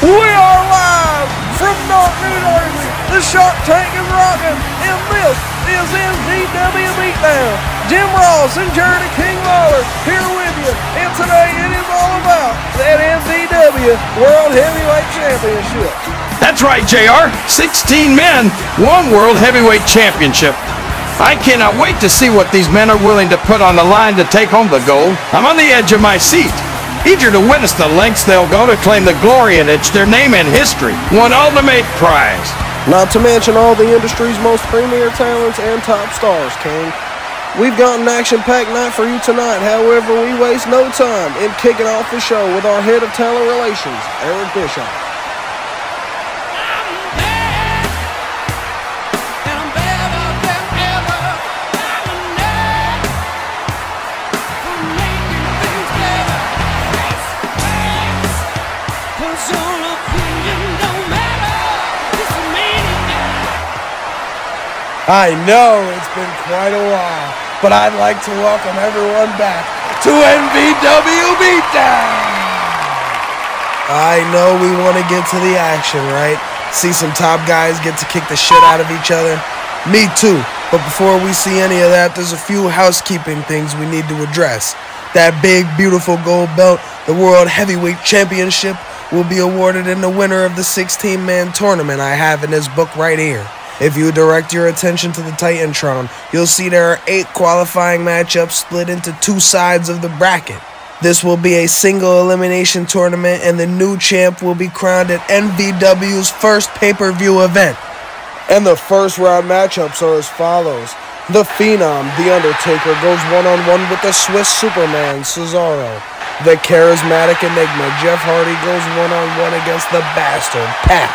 We are live from Norton, New Jersey. The Shark Tank is rocking, and this is Nvw Beatdown. Jim Ross and Journey King Lawler here with you, and today it is all about that Nvw World Heavyweight Championship. That's right, JR. 16 men, one World Heavyweight Championship. I cannot wait to see what these men are willing to put on the line to take home the gold. I'm on the edge of my seat, eager to witness the lengths they'll go to claim the glory and etch their name in history. One ultimate prize. Not to mention all the industry's most premier talents and top stars, King. We've got an action-packed night for you tonight. However, we waste no time in kicking off the show with our head of talent relations, Eric Bischoff. I know it's been quite a while, but I'd like to welcome everyone back to Nvw Beatdown! I know we want to get to the action, right? See some top guys get to kick the shit out of each other? Me too, but before we see any of that, there's a few housekeeping things we need to address. That big, beautiful gold belt, the World Heavyweight Championship, will be awarded in the winner of the 16-man tournament I have in this book right here. If you direct your attention to the Titantron, you'll see there are 8 qualifying matchups split into 2 sides of the bracket. This will be a single elimination tournament, and the new champ will be crowned at NVW's first pay-per-view event. And the first round matchups are as follows. The Phenom, The Undertaker, goes one-on-one with the Swiss Superman, Cesaro. The charismatic Enigma, Jeff Hardy, goes one-on-one against the Bastard, Pac.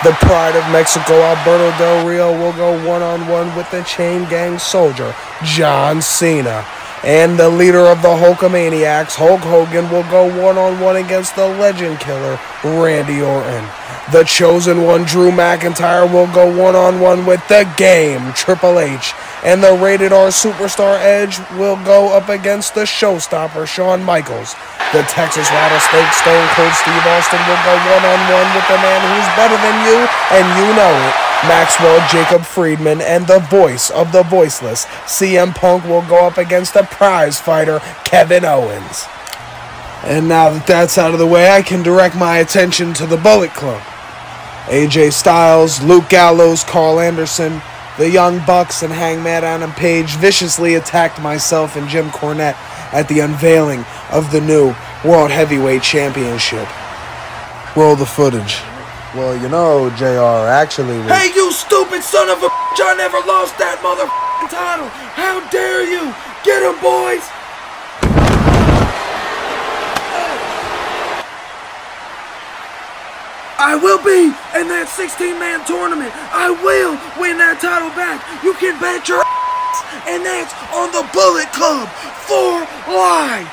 The Pride of Mexico, Alberto Del Rio, will go one-on-one with the Chain Gang Soldier, John Cena. And the leader of the Hulkamaniacs, Hulk Hogan, will go one-on-one against the Legend Killer, Randy Orton. The Chosen One, Drew McIntyre, will go one-on-one with the Game, Triple H. And the Rated R Superstar Edge will go up against the Showstopper, Shawn Michaels. The Texas Rattlesnake, Stone Cold Steve Austin, will go one-on-one with the man who's better than you, and you know it, Maxwell Jacob Friedman. And the voice of the voiceless, CM Punk, will go up against the prize fighter, Kevin Owens. And now that that's out of the way, I can direct my attention to the Bullet Club. AJ Styles, Luke Gallows, Carl Anderson, the Young Bucks, and Hangman Adam Page viciously attacked myself and Jim Cornette at the unveiling of the new World Heavyweight Championship. Roll the footage. Well, you know, JR, actually... Hey, you stupid son of a bitch! I never lost that motherfucking title! How dare you! Get him, boys! I will be in that 16-man tournament. I will win that title back. You can bet your ass. And that's on the Bullet Club for life.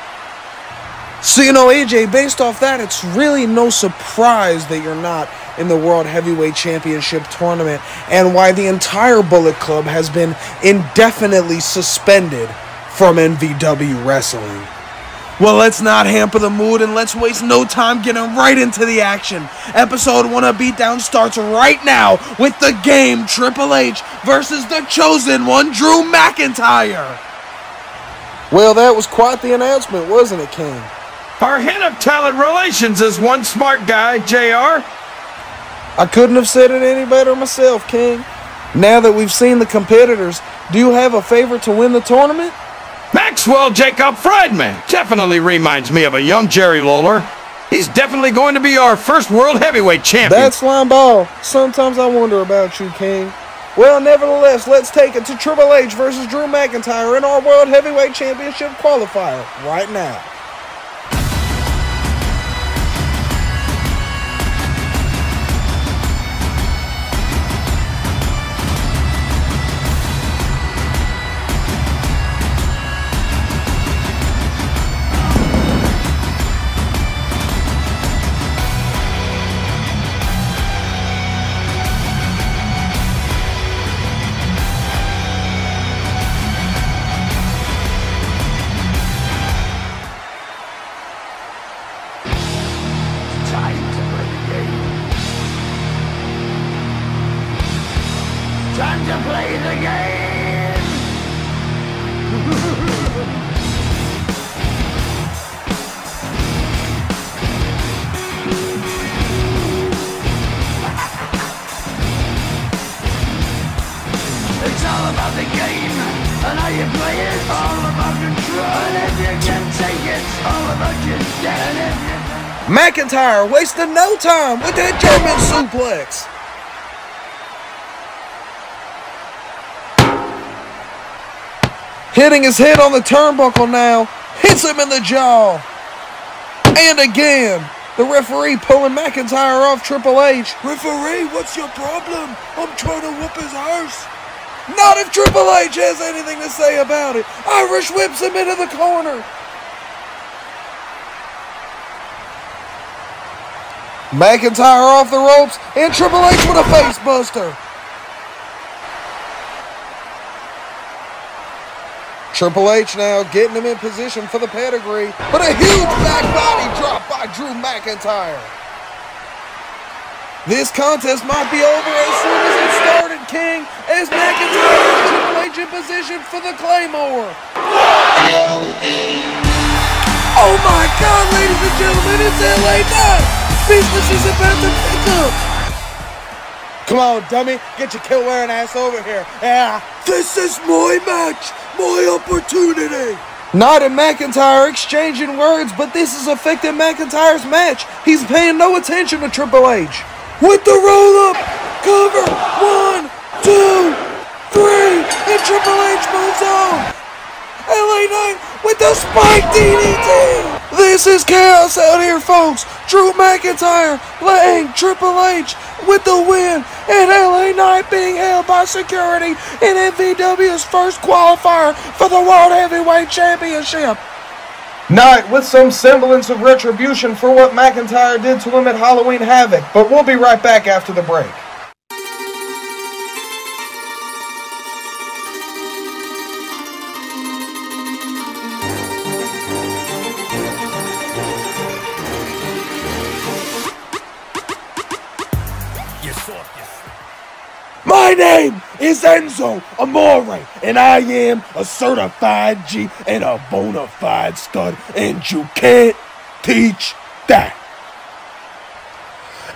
So, you know, AJ, based off that, it's really no surprise that you're not in the World Heavyweight Championship tournament and why the entire Bullet Club has been indefinitely suspended from NVW Wrestling. Well, let's not hamper the mood and let's waste no time getting right into the action. Episode 1 of Beatdown starts right now with the Game, Triple H versus the Chosen One, Drew McIntyre. Well, that was quite the announcement, wasn't it, King? Our head of talent relations is one smart guy, JR. I couldn't have said it any better myself, King. Now that we've seen the competitors, do you have a favorite to win the tournament? Maxwell Jacob Friedman definitely reminds me of a young Jerry Lawler. He's definitely going to be our first World Heavyweight Champion. That's line ball. Sometimes I wonder about you, King. Well, nevertheless, let's take it to Triple H versus Drew McIntyre in our World Heavyweight Championship qualifier right now. play the game. It's all about the game and how you play it. All about control, and if you can take it, all about you and if you McIntyre wasted no time with that German suplex. Hitting his head on the turnbuckle now. Hits him in the jaw. And again, the referee pulling McIntyre off Triple H. Referee, what's your problem? I'm trying to whoop his ass. Not if Triple H has anything to say about it. Irish whips him into the corner. McIntyre off the ropes, and Triple H with a face buster. Triple H now getting him in position for the pedigree, but a huge back body drop by Drew McIntyre. This contest might be over as soon as it started, King, as McIntyre and Triple H in position for the Claymore. Oh my God, ladies and gentlemen, it's LA Knight. Business is about to pick up. Come on, dummy. Get your kill-wearing ass over here. Yeah. This is my match. My opportunity. Knight and McIntyre exchanging words, but this is affecting McIntyre's match. He's paying no attention to Triple H. With the roll-up. Cover. 1, 2, 3. And Triple H moves on. LA Knight with the spike DDT. This is chaos out here, folks. Drew McIntyre laying Triple H with the win, and LA Knight being held by security in NVW's first qualifier for the World Heavyweight Championship. Knight with some semblance of retribution for what McIntyre did to him at Halloween Havoc, but we'll be right back after the break. My name is Enzo Amore, and I am a certified G and a bona fide stud, and you can't teach that.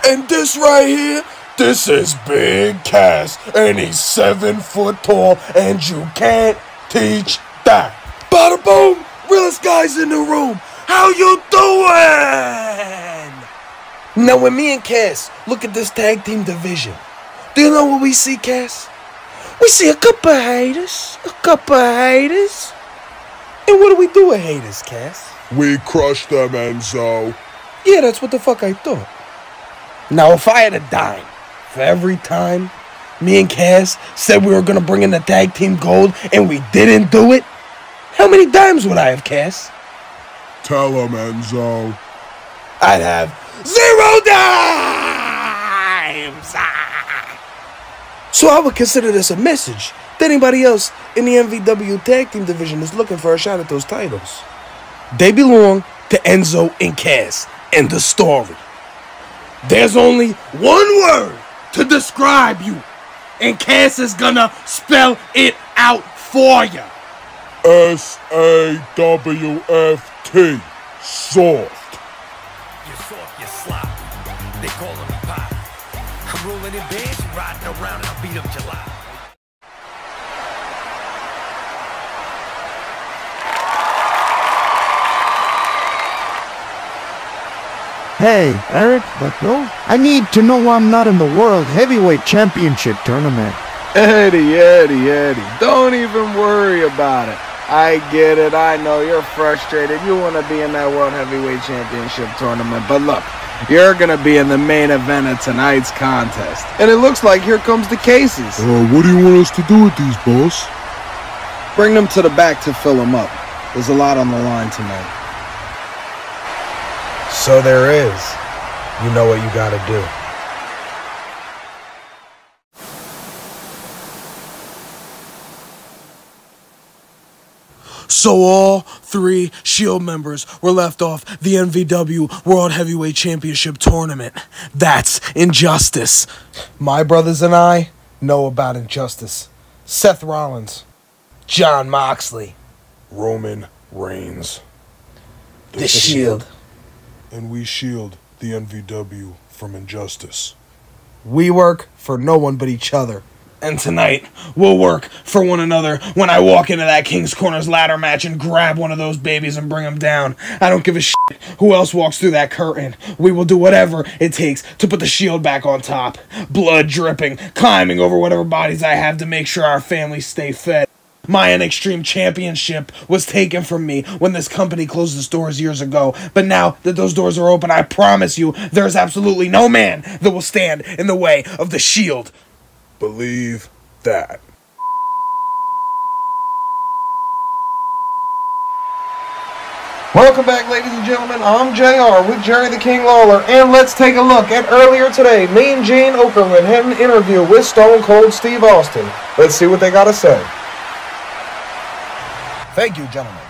And this right here, this is Big Cass, and he's 7 foot tall, and you can't teach that. Bada boom, realest guys in the room, how you doing? Now when me and Cass look at this tag team division, do you know what we see, Cass? We see a couple of haters. And what do we do with haters, Cass? We crush them, Enzo. Yeah, that's what the fuck I thought. Now, if I had a dime for every time me and Cass said we were going to bring in the tag team gold and we didn't do it, how many dimes would I have, Cass? Tell them, Enzo. I'd have 0 dimes! So I would consider this a message to anybody else in the NVW tag team division is looking for a shot at those titles. They belong to Enzo and Cass. End of story. There's only one word to describe you, and Cass is gonna spell it out for you. S-A-W-F-T. Soft. You're soft, you're sloppy. They call him pop. I'm rolling in bands, riding around, I'll beat up July. Hey, Eric, but no, I need to know I'm not in the World Heavyweight Championship tournament. Eddie, don't even worry about it. I get it, I know, you're frustrated. You want to be in that World Heavyweight Championship tournament, but look, you're going to be in the main event of tonight's contest. And it looks like here comes the cases. What do you want us to do with these, boss? Bring them to the back to fill them up. There's a lot on the line tonight. So there is. You know what you gotta do. So all 3 Shield members were left off the NVW World Heavyweight Championship Tournament. That's injustice. My brothers and I know about injustice. Seth Rollins, Jon Moxley, Roman Reigns. The Shield. And we shield the NVW from injustice. We work for no one but each other. And tonight, we'll work for one another when I walk into that King's Corners ladder match and grab one of those babies and bring them down. I don't give a shit who else walks through that curtain. We will do whatever it takes to put the Shield back on top. Blood dripping, climbing over whatever bodies I have to make sure our families stay fed. My Extreme Championship was taken from me when this company closed its doors years ago. But now that those doors are open, I promise you, there's absolutely no man that will stand in the way of the Shield. Believe that. Welcome back, ladies and gentlemen. I'm JR with Jerry the King Lawler, and let's take a look at earlier today. Me and Gene Okerlund had an interview with Stone Cold Steve Austin. Let's see what they got to say. Thank you, gentlemen.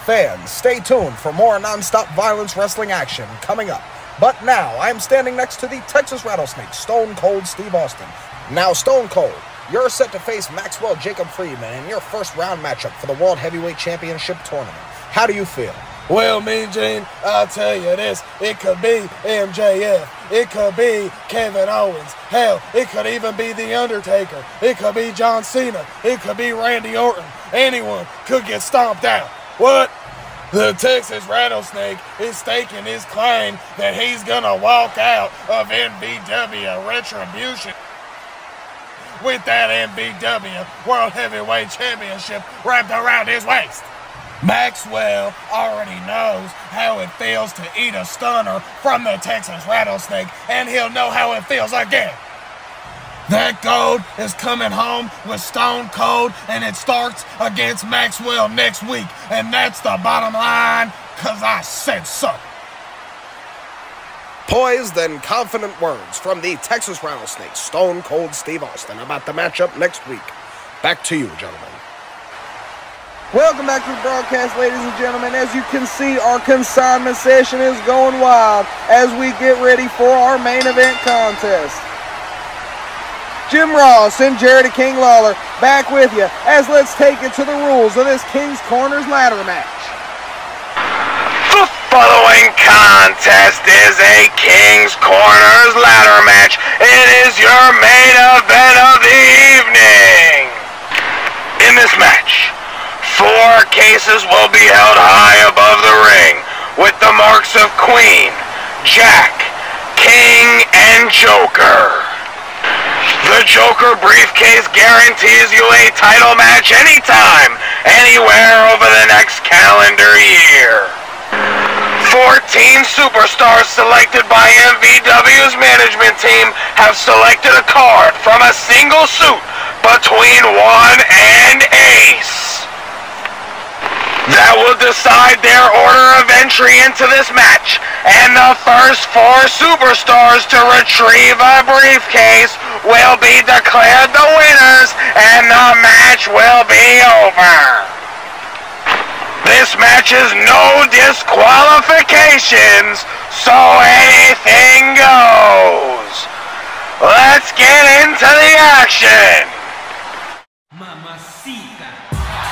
Fans, stay tuned for more non-stop violence wrestling action coming up. But now, I'm standing next to the Texas Rattlesnake, Stone Cold Steve Austin. Now, Stone Cold, you're set to face Maxwell Jacob Friedman in your first round matchup for the World Heavyweight Championship Tournament. How do you feel? Well, Mean Gene, I'll tell you this. It could be MJF. It could be Kevin Owens. Hell, it could even be The Undertaker. It could be John Cena. It could be Randy Orton. Anyone could get stomped out. What? The Texas Rattlesnake is staking his claim that he's gonna walk out of NVW Retribution with that NVW World Heavyweight Championship wrapped around his waist. Maxwell already knows how it feels to eat a stunner from the Texas Rattlesnake, and he'll know how it feels again. That gold is coming home with Stone Cold, and it starts against Maxwell next week, and that's the bottom line, 'cause I said so. Poised and confident words from the Texas Rattlesnake, Stone Cold Steve Austin, about the matchup next week. Back to you, gentlemen. Welcome back to the broadcast, ladies and gentlemen. As you can see, our consignment session is going wild as we get ready for our main event contest. Jim Ross and Jerry the King Lawler back with you as let's take it to the rules of this King's Corners ladder match. The following contest is a King's Corners ladder match. It is your main event of the evening. In this match, 4 cases will be held high above the ring with the marks of Queen, Jack, King, and Joker. The Joker briefcase guarantees you a title match anytime, anywhere over the next calendar year. 14 superstars selected by MVW's management team have selected a card from a single suit between 1 and Ace. That will decide their order of entry into this match, and the first 4 superstars to retrieve a briefcase will be declared the winners, and the match will be over. This match is no disqualifications, so anything goes. Let's get into the action.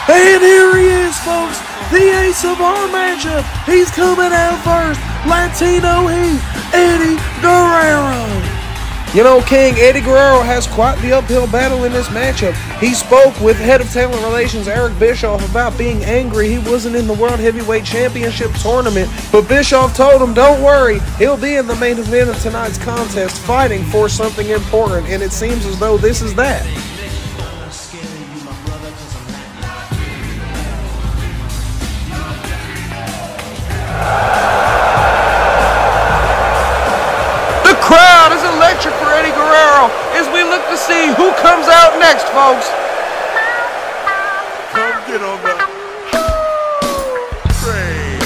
And here he is, folks, the ace of our matchup. He's coming out first, Latino Heat, Eddie Guerrero. You know, King, Eddie Guerrero has quite the uphill battle in this matchup. He spoke with Head of Talent Relations Eric Bischoff about being angry he wasn't in the World Heavyweight Championship Tournament, but Bischoff told him, don't worry, he'll be in the main event of tonight's contest fighting for something important, and it seems as though this is that. The crowd is electric for Eddie Guerrero as we look to see who comes out next, folks. Come get on the train.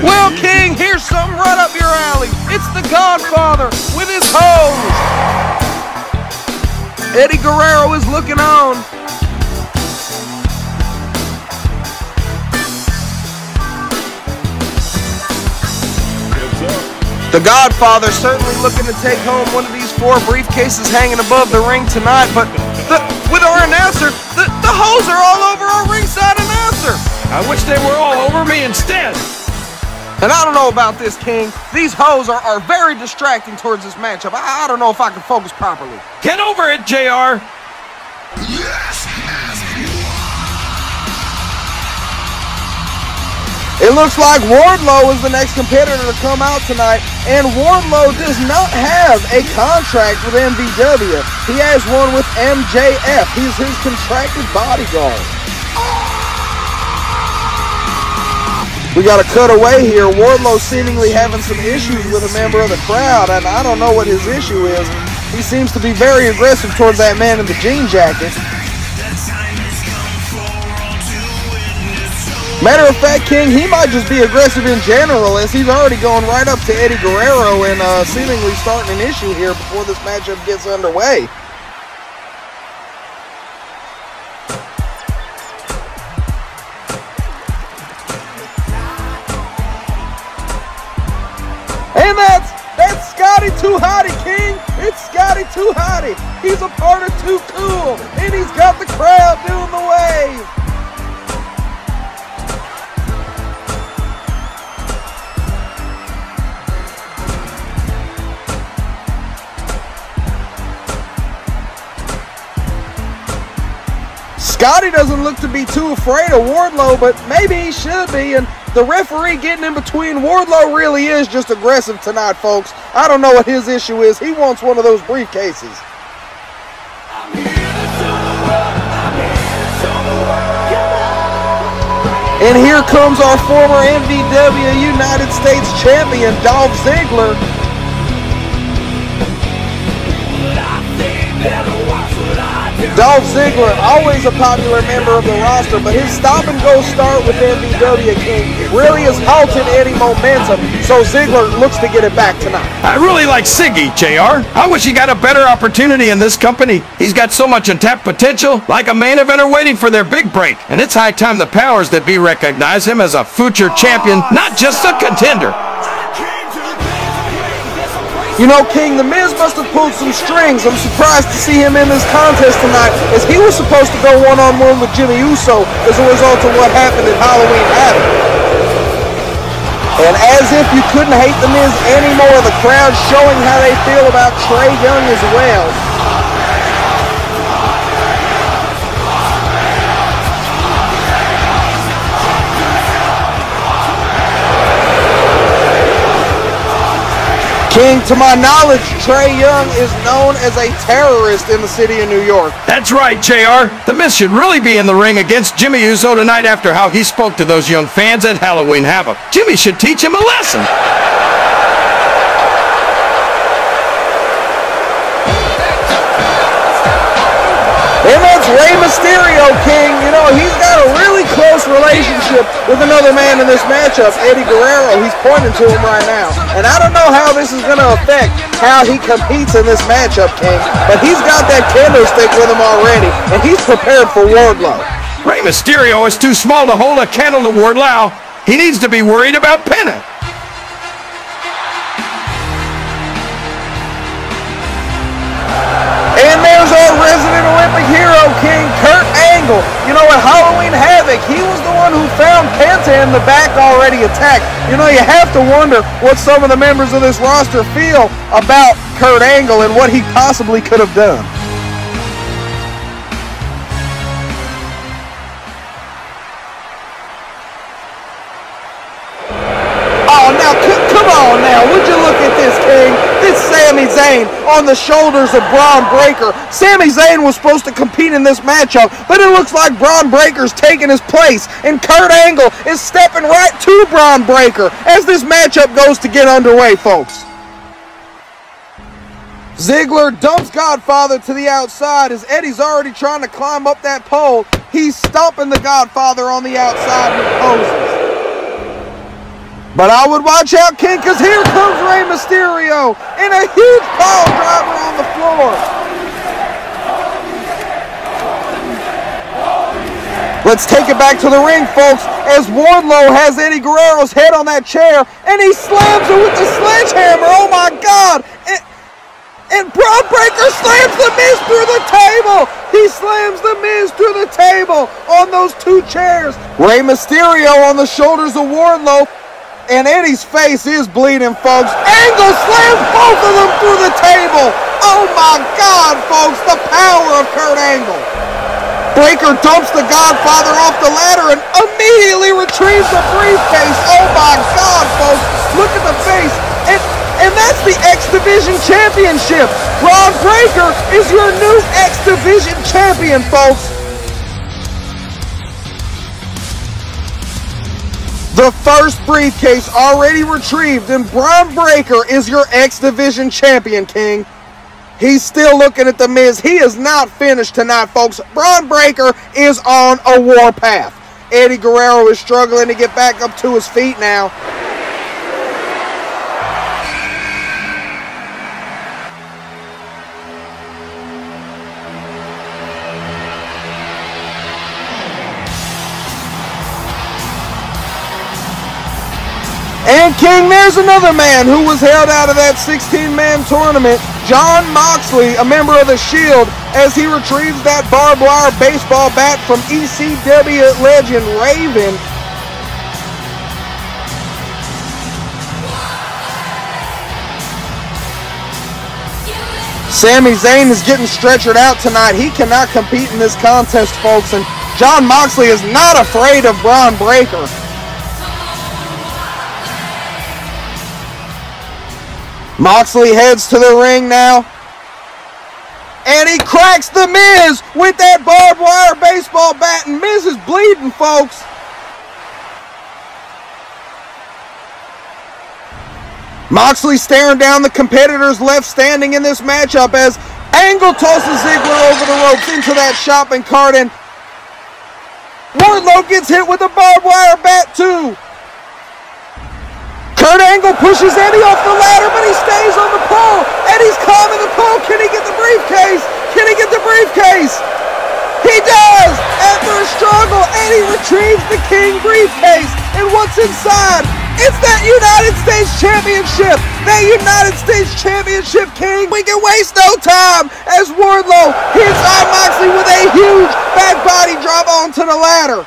Well, King, here's something right up your alley. It's the Godfather with his hose. Eddie Guerrero is looking on. Heads up. The Godfather certainly looking to take home one of these 4 briefcases hanging above the ring tonight, but with our announcer, the hoes are all over our ringside announcer. I wish they were all over me instead. And I don't know about this, King. These hoes are very distracting towards this matchup. I don't know if I can focus properly. Get over it, JR. It looks like Wardlow is the next competitor to come out tonight, and Wardlow does not have a contract with NVW. He has one with MJF. He's his contracted bodyguard. We got a cut away here. Wardlow seemingly having some issues with a member of the crowd, and I don't know what his issue is. He seems to be very aggressive towards that man in the jean jacket. Matter of fact, King, he might just be aggressive in general, as he's already going right up to Eddie Guerrero and seemingly starting an issue here before this matchup gets underway. And that's Scotty Too Hotty, King. It's Scotty Too Hotty. He's a part of Too Cool, and he's got the crowd doing the wave. Scotty doesn't look to be too afraid of Wardlow, but maybe he should be, and the referee getting in between Wardlow really is just aggressive tonight, folks. I don't know what his issue is. He wants one of those briefcases. And here comes our former NVW United States Champion, Dolph Ziggler. Dolph Ziggler, always a popular member of the roster, but his stop-and-go start with NVW, King, really has halted any momentum, so Ziggler looks to get it back tonight. I really like Siggy, JR. I wish he got a better opportunity in this company. He's got so much untapped potential, like a main eventer waiting for their big break. And it's high time the powers that be recognize him as a future champion, not just a contender. You know, King, The Miz must have pulled some strings. I'm surprised to see him in this contest tonight, as he was supposed to go one-on-one with Jimmy Uso as a result of what happened at Halloween Havoc. And as if you couldn't hate The Miz anymore, the crowd showing how they feel about Trae Young as well. King, to my knowledge, Trae Young is known as a terrorist in the city of New York. That's right, JR. The Miz should really be in the ring against Jimmy Uso tonight after how he spoke to those young fans at Halloween Havoc. Jimmy should teach him a lesson. And that's Rey Mysterio, King. You know, he's got a really close relationship with another man in this matchup, Eddie Guerrero. He's pointing to him right now. And I don't know how this is going to affect how he competes in this matchup, King. But he's got that kendo stick with him already, and he's prepared for Wardlow. Rey Mysterio is too small to hold a candle to Wardlow. He needs to be worried about pinning. And there's our resident Olympic hero, King, Kurt Angle. You know, at Halloween Havoc, he was the one who found Penta in the back already attacked. You know, you have to wonder what some of the members of this roster feel about Kurt Angle and what he possibly could have done. Oh, now, come on now. Would you look at this, King? This Sami Zayn on the shoulders of Braun Breaker. Sami Zayn was supposed to compete in this matchup, but it looks like Braun Breaker's taking his place, and Kurt Angle is stepping right to Braun Breaker as this matchup goes to get underway, folks. Ziggler dumps Godfather to the outside as Eddie's already trying to climb up that pole. He's stomping the Godfather on the outside with poses. But I would watch out, King, because here comes Rey Mysterio in a huge pile driver on the floor. Let's take it back to the ring, folks, as Wardlow has Eddie Guerrero's head on that chair, and he slams it with the sledgehammer. Oh my God! And Braun Breaker slams The Miz through the table. He slams The Miz through the table on those two chairs. Rey Mysterio on the shoulders of Wardlow, and Eddie's face is bleeding, folks. Angle slams both of them through the table. Oh my God, folks, the power of Kurt Angle. Breaker dumps the Godfather off the ladder and immediately retrieves the briefcase. Oh my God, folks, look at the face. And that's the X Division Championship. Braun Breaker is your new X Division Champion, folks. The first briefcase already retrieved, and Braun Breaker is your X Division Champion, King. He's still looking at The Miz. He is not finished tonight, folks. Braun Breaker is on a warpath. Eddie Guerrero is struggling to get back up to his feet now. And King, there's another man who was held out of that 16-man tournament, Jon Moxley, a member of the Shield, as he retrieves that barbed wire baseball bat from ECW legend Raven. Sami Zayn is getting stretchered out tonight. He cannot compete in this contest, folks, and Jon Moxley is not afraid of Braun Breaker. Moxley heads to the ring now, and he cracks The Miz with that barbed wire baseball bat, and Miz is bleeding, folks. Moxley staring down the competitors left standing in this matchup as Angle tosses Ziggler over the ropes into that shopping cart, and Wardlow gets hit with a barbed wire bat too. Kurt Angle pushes Eddie off the ladder, but he stays on the pole. Eddie's climbing the pole. Can he get the briefcase? Can he get the briefcase? He does! After a struggle, Eddie retrieves the King briefcase. And what's inside? It's that United States Championship! That United States Championship, King! We can waste no time as Wardlow hits Jon Moxley with a huge back body drop onto the ladder.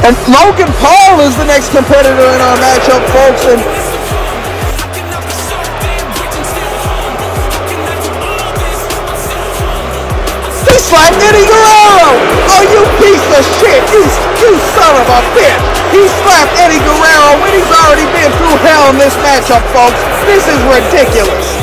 And Logan Paul is the next competitor in our matchup, folks. And he slapped Eddie Guerrero! Oh, you piece of shit! You son of a bitch! He slapped Eddie Guerrero when he's already been through hell in this matchup, folks. This is ridiculous.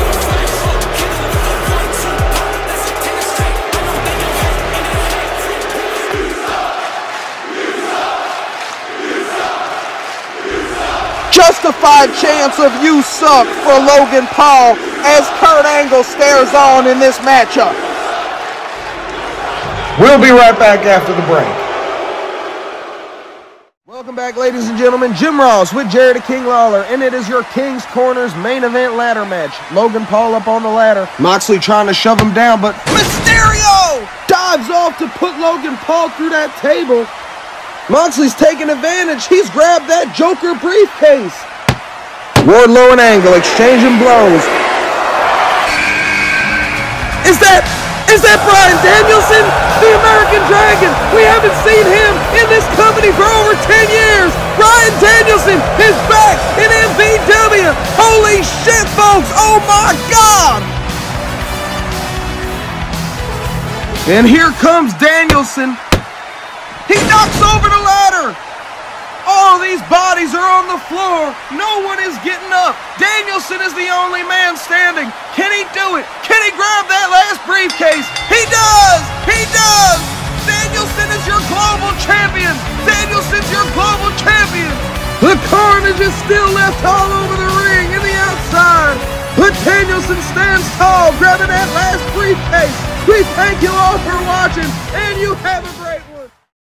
Justified chance of "you suck" for Logan Paul as Kurt Angle stares on in this matchup. We'll be right back after the break. Welcome back, ladies and gentlemen. Jim Ross with Jerry the King Lawler, and it is your King's Corners main event ladder match. Logan Paul up on the ladder. Moxley trying to shove him down, but Mysterio dives off to put Logan Paul through that table. Moxley's taking advantage. He's grabbed that Joker briefcase. Wardlow and Angle exchanging blows. Is that Bryan Danielson, the American Dragon? We haven't seen him in this company for over 10 years. Bryan Danielson is back in NVW. Holy shit, folks. Oh my God. And here comes Danielson. He knocks over the ladder. All these bodies are on the floor. No one is getting up. Danielson is the only man standing. Can he do it? Can he grab that last briefcase? He does! He does! Danielson is your global champion. Danielson's your global champion. The carnage is still left all over the ring and the outside. But Danielson stands tall, grabbing that last briefcase. We thank you all for watching, and you have a great one.